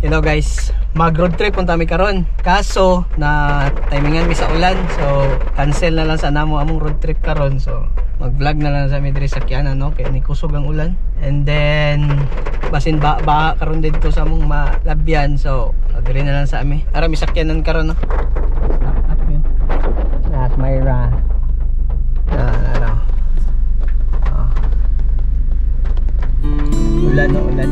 Hello guys, mag road trip punta mi karon. Kaso na timingan mi sa ulan, so cancel na lang sa namo among road trip karon. So mag-vlog na lang sa mi diri sa Kiana, no? Kaya ni kusog ang ulan. And then basin ba karon dito sa among malabyan. So diri na lang sa ami. Ara mi sakyanan karon, no? At yun. Nas Myra. Ulan, no? Ulan.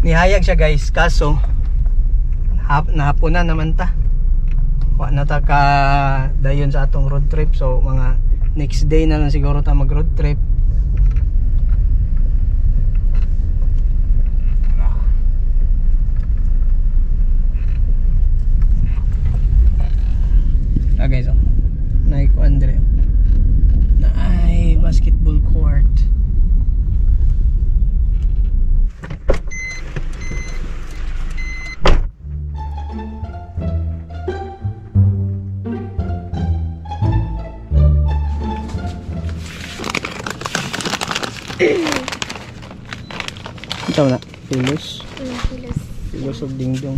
Nihayag siya guys, kaso nahapon na naman ta. Wa na ta ka dayon sa atong road trip. So mga next day na lang siguro ta mag road trip. Guys, naik ko Andre na ay basketball court. Ito na, pilos. Pilos of dingdong.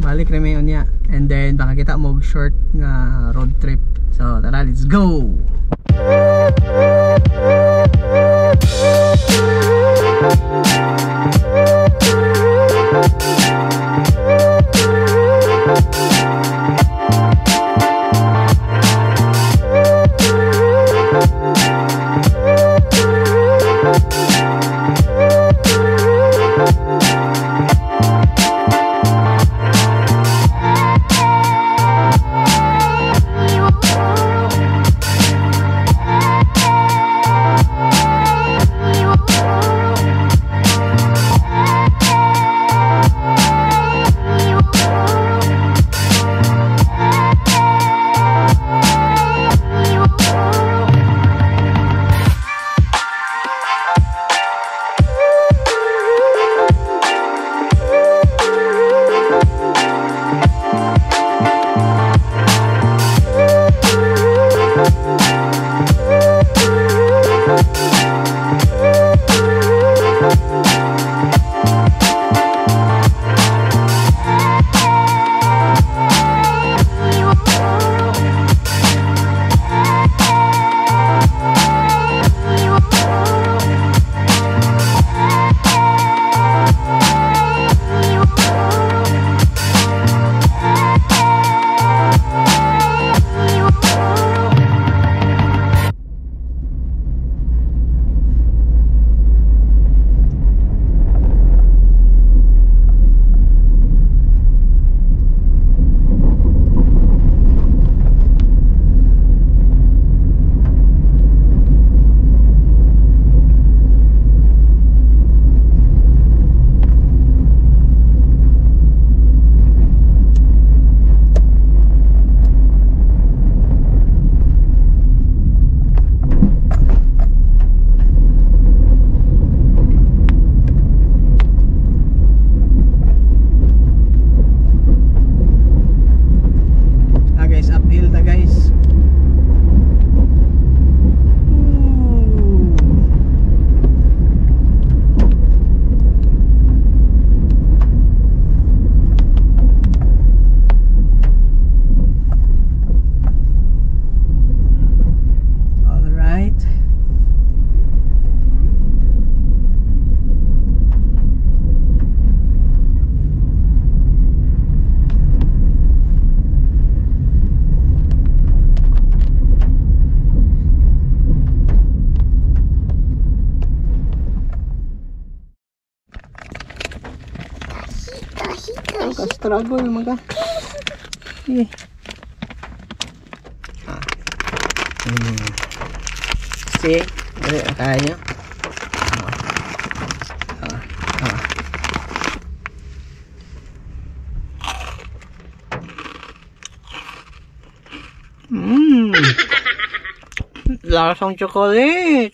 Balik na may unya. And then baka kita mo short nga road trip. So tara, let's go! struggle naman ka. Sige. See? Kaya nyo? Lasang chocolate.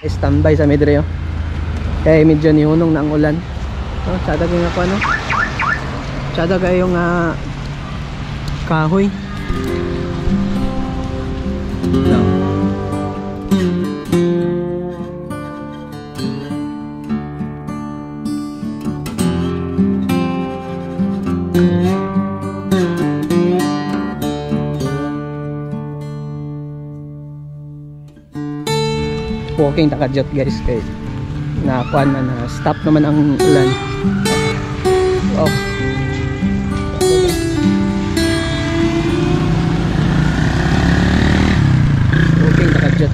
Standby sa medreo. Kaya medyo nihunong na ang ulan. So, tsada kayo nga po ano? Tsada kayo nga kahoy. No. Walking takadjot guys kay nakuan na stop naman ang ulan. Oh. Walking takadjot.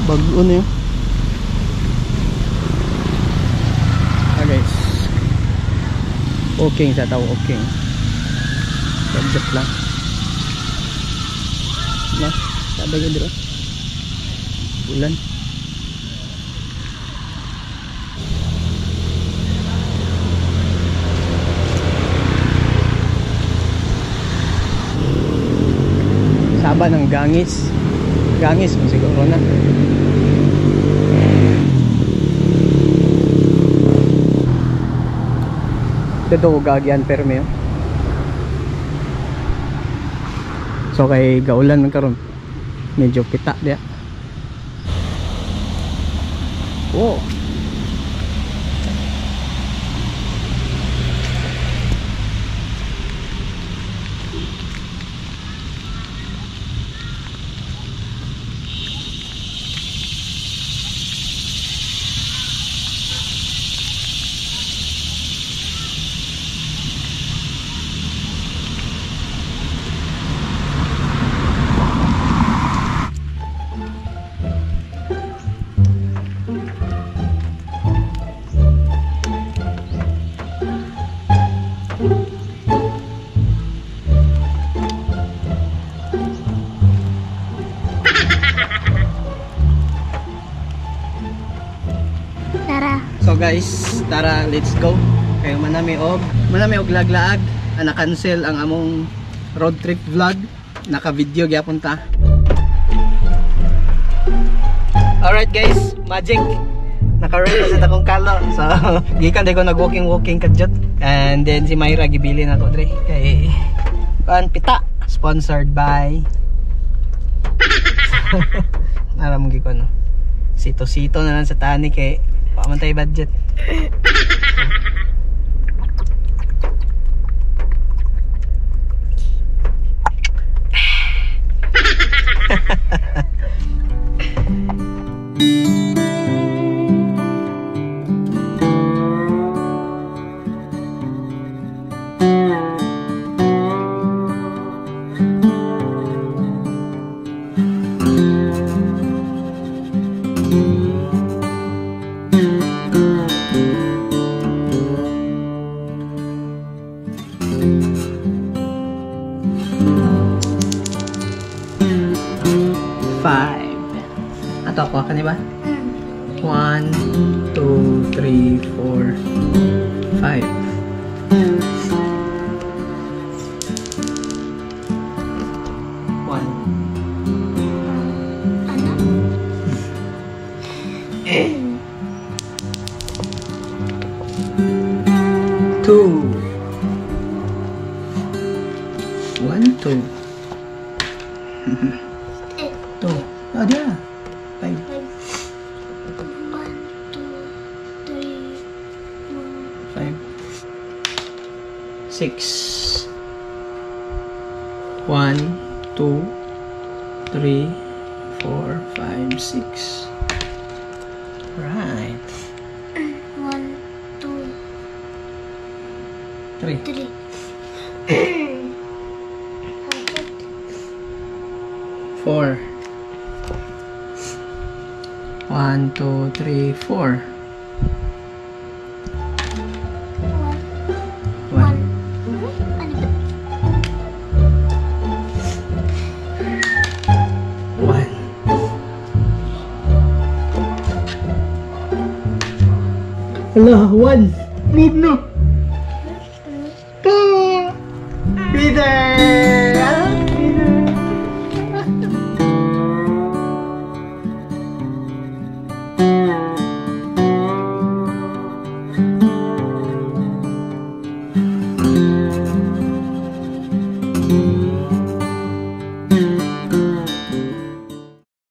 Bago na yun. Guys, okay sa tao, okay. Subject lang. Na, sabi ko dito. Ulan. Saba ng gangis. Gangis mo siguro na. Ito gagyan perme. So kay gaulan man karon. Medyo kita dia. Oh. So guys, tara, let's go. Kayo manami og laglaag. Na-cancel ang among road trip vlog. Naka-video gyapon ta. Alright guys, magic. Naka-ready sa takong kalo. So, gikan day ko nag-walking kadjot. And then si Myra gibili na ko dre kay pita sponsored by aram gi ko no. Sito-sito na lang sa tani kay pamantay budget. Ato ako ka ba? 1, 2, 3, 4, 5. Two. 1, 2. 2. Oh, dia. 5. 6. 1, 2, 3, 4, 5, 6. Right. 1, 2, 3. 3. 4. 1, 2, 3, 4. 1. Hala, 1. Move na.